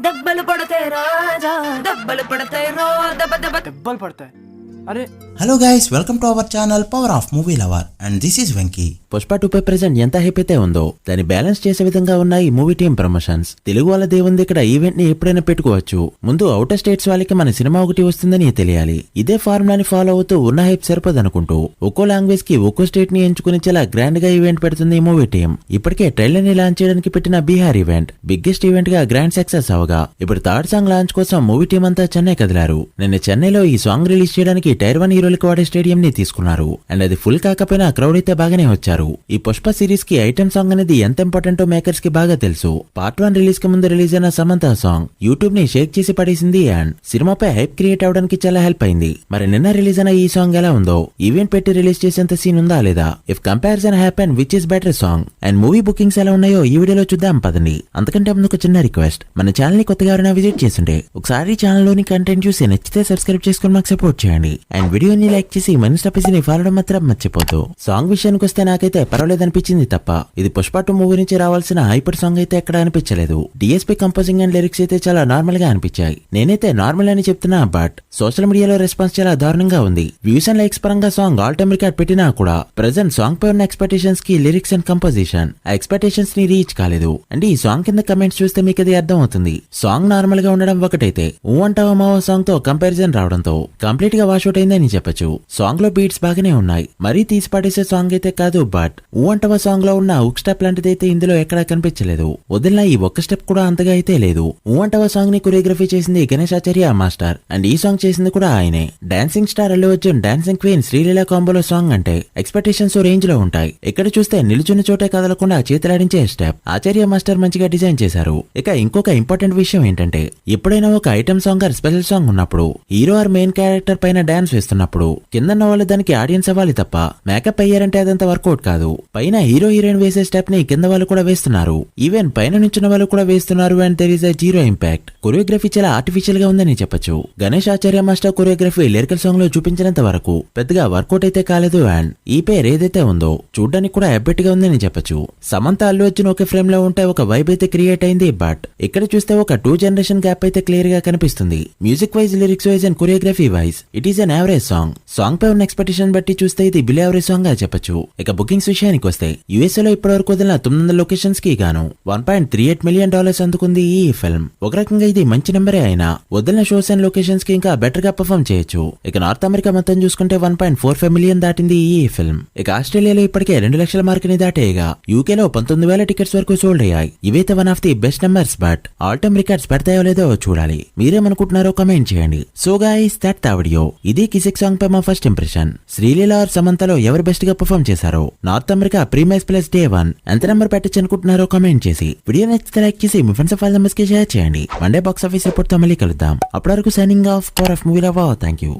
దెబ్బలు పడతాయి రాజా, దెబ్బలు పడతాయి రో, దెబ్బలు పడతాయి. అరే hello guys, welcome to our channel power of movie lover and this is Venky. Pushpa 2 పై ప్రెజెంట్ ఎంత హైప్ అయితే ఉందో దాన్ని బ్యాలెన్స్ చేసే విధంగా ఉన్నాయి మూవీ టీమ్ ప్రమోషన్స్. తెలుగు వాళ్ళదే ఉంది ఇక్కడ, ఈవెంట్ ని ఎప్పుడైనా పెట్టుకోవచ్చు. ముందు అవుటర్ స్టేట్స్ వాళ్ళకి మన సినిమా ఒకటి వస్తుందని తెలియాలి. ఇదే ఫార్ములాని ఫాలో అవుతూ ఉన్న హైప్ సరిపోదనుకుంటూ ఒక్కో లాంగ్వేజ్ కి ఒక్కో స్టేట్ ని ఎంచుకుని చాలా గ్రాండ్ గా ఈవెంట్ పెడుతుంది మూవీ టీమ్. ఇప్పటికే ట్రైలర్ ని లాంచ్ చేయడానికి పెట్టిన బీహార్ ఈవెంట్ బిగ్గెస్ట్ ఈవెంట్ గా గ్రాండ్ సక్సెస్ అవగా ఇప్పుడు థర్డ్ సాంగ్ లాంచ్ కోసం మూవీ టీమ్ అంతా చెన్నై కదిలారు. నిన్న చెన్నైలో ఈ సాంగ్ రిలీజ్ చేయడానికి టైర్ 1 హీరోలకు వాడే స్టేడియం ని తీసుకున్నారు. అండ్ అది ఫుల్ కాకపోయినా క్రౌడ్ అయితే బాగానే వచ్చారు. ఈ పుష్ప సిరీస్ కి ఐటమ్ సాంగ్ అనేది ఎంత ఇంపార్టెంటో మేకర్స్ కి బాగా తెలుసు. పార్ట్ 1 రిలీజ్ కి ముందు రిలీజ్ అయిన సమంత సాంగ్ యూట్యూబ్ ని షేక్ చేసి పడేసింది అండ్ సినిమాపై హైప్ క్రియేట్ అవడానికి చాలా హెల్ప్ అయింది. మరి నిన్న రిలీజ్ అయిన ఈ సాంగ్ ఎలా ఉందో, ఈవెంట్ పెట్టి రిలీజ్ చేసేంత సీన్ ఉందా లేదా, if comparison happen which is better song and movie bookings ఎలా ఉన్నాయో ఈ వీడియోలో చూద్దాం పదండి. అంతకంటే ముందు ఒక చిన్న రిక్వెస్ట్, మన ఛానల్ ని కొత్తగా ఎవరైనా విజిట్ చేస్తుంటే ఒకసారి ఛానల్ లోని కంటెంట్ చూసి నచ్చితే సబ్స్క్రైబ్ చేసుకుని మాకు సపోర్ట్ చేయండి. అండ్ వీడియోని లైక్ చేసి మన స్టెప్స్ ని ఫాలో మాత్రం మర్చిపోతూ. సాంగ్ విషయానికి వస్తే నాకైతే పర్వాలేదు అనిపించింది తప్ప ఇది పుష్ప 2 మూవీ నుంచి రావాల్సిన హైపర్ సాంగ్ అయితే ఎక్కడ అనిపించలేదు. డిఎస్పీ కంపోజింగ్ అండ్ లిరిక్స్ అయితే చాలా నార్మల్ గా అనిపించాయి. నేనైతే నార్మల్ అని చెప్తున్నా, బట్ సోషల్ మీడియాలో రెస్పాన్స్ చాలా దారుణంగా ఉంది. వ్యూస్ అండ్ లైక్స్ పరంగా సాంగ్ ఆల్ టైమ్ రికార్డ్ పెట్టినా కూడా ప్రెజెంట్ సాంగ్ పై ఉన్న ఎక్స్పెక్టేషన్స్ కి లిరిక్స్ అండ్ కంపోజిషన్ ఆ ఎక్స్పెక్టేషన్స్ ని రీచ్ కాలేదు. అంటే ఈ సాంగ్ కింద కమెంట్స్ చూస్తే మీకు అది అర్థం అవుతుంది. సాంగ్ నార్మల్ గా ఉండడం ఒకటైతే ఊ అంటావా మావో సాంగ్ తో కంపారిజన్ రావడంతో కంప్లీట్ గా వాష్ అవుట్ అయిందని చెప్పొచ్చు. సాంగ్ లో బీట్స్ బాగానే ఉన్నాయి, మరీ తీసి పడేసే సాంగ్ అయితే కాదు. బట్ ఊ అంటవా సాంగ్ లో ఉన్న హుక్ స్టెప్ లాంటిది అయితే ఇందులో ఎక్కడా కనిపించలేదు. వదిలిన ఈ ఒక్క స్టెప్ కూడా అంతగా అయితే లేదు. ఊ అంటవా సాంగ్ ని కొరియోగ్రఫీ చేసింది గణేష్ ఆచార్య మాస్టర్ అండ్ ఈ సాంగ్ చేసింది కూడా ఆయనే. Dancing star Allu Arjun, dancing queen Sreeleela కాంబోలో సాంగ్ అంటే ఎక్స్పెక్టేషన్స్ రేంజ్ లో ఉంటాయి. ఇక్కడ చూస్తే నిలుచున్న చోటే కదలకుండా చేతులాడించే స్టెప్ ఆచార్య మాస్టర్ మంచిగా డిజైన్ చేశారు. ఇక ఇంకొక ఇంపార్టెంట్ విషయం ఏంటంటే, ఎప్పుడైనా ఒక item song or special song ఉన్నప్పుడు హీరో ఆర్ మెయిన్ క్యారెక్టర్ పైన డాన్స్ వేస్తున్నప్పుడు కిందన్న వాళ్ళు దానికి ఆడియన్స్ అవ్వాలి తప్ప మేకప్ అయ్యారంటే అదంతా వర్కౌట్ కాదు. పైన హీరో హీరోయిన్ వేసే స్టెప్ ని కింద వాళ్ళు కూడా వేస్తున్నారు, ఈవెన్ పైన నుంచిన వాళ్ళు కూడా వేస్తున్నారు. And there is a zero impact. Choreography చాలా ఆర్టిఫిషియల్ గా ఉందని చెప్పొచ్చు. Ganesh Acharya master choreography lyrical song లో చూపించినంత వరకు పెద్దగా వర్కౌట్ అయితే కాలేదు. అండ్ ఈ పేరు ఏదైతే ఉందో చూడడానికి కూడా ఎబ్బెట్ గా ఉందని చెప్పొచ్చు. సమంత అల్లు అర్జున్ ఒక ఫ్రేమ్ లో ఉంటే ఒక వైబ్ అయితే క్రియేట్ అయింది. బట్ ఇక్కడ చూస్తే ఒక 2 జనరేషన్ గ్యాప్ అయితే క్లియర్ గా కనిపిస్తుంది. Music wise, lyrics wise and choreography wise it is an average song. Song పై ఉన్న ఎక్స్పెక్టేషన్ బట్టి చూస్తే ఇది బిలో యావరేజ్ సాంగ్ గా చెప్పొచ్చు. ఇక బుకింగ్స్ విషయానికి వస్తే యుఎస్ఏ లో ఇప్పటి వరకు వదిలిన 900 లొకేషన్స్ కి గాను $1.38 మిలియన్ అందుకుంది ఈ ఫిల్మ్. ఒక రకంగా ఇది మంచి నెంబరే అయినా వదిలిన షోస్ అండ్ లొకేషన్స్ కి ఇంకా బెటర్ గా పర్ఫార్మ్ చేయొచ్చు. ఇక నార్త్ అమెరికా మొత్తం చూసుకుంటే 1.45 మిలియన్ దాటింది ఈ ఫిల్మ్. ఇక ఆస్ట్రేలియాలో ఇప్పటికే 2 లక్షల మార్క్ ని దాటేయగా యూకేలో 19,000 టికెట్స్ వరకు సోల్డ్ అయ్యాయి. ఇవైతే one of the best numbers. But all time records పెడతాయో లేదో చూడాలి. మీరేమనుకుంటున్నారో కమెంట్ చేయండి. So guys, that the video. ఇది కిసిక్ సాంగ్ పై మా ఫస్ట్ ఇంప్రెషన్. శ్రీలీల ఆర్ సమంతలో ఎవరు బెస్ట్ గా పర్ఫార్మ్ చేశారో north America premieres plus day 1 ఎంత నెంబర్ పెట్టచ్చు అనుకుంటున్నారో కమెంట్ చేసి వీడియో నచ్చితే లైక్ చేసి మీ ఫ్రెండ్స్ ఫైల్ నంబర్స్ కి షేర్ చేయండి. మండే బాక్స్ ఆఫీస్ రిపోర్ట్ తో మళ్ళీ కలుద్దాం. అప్పటి వరకు signing off power of movie lover. Thank you.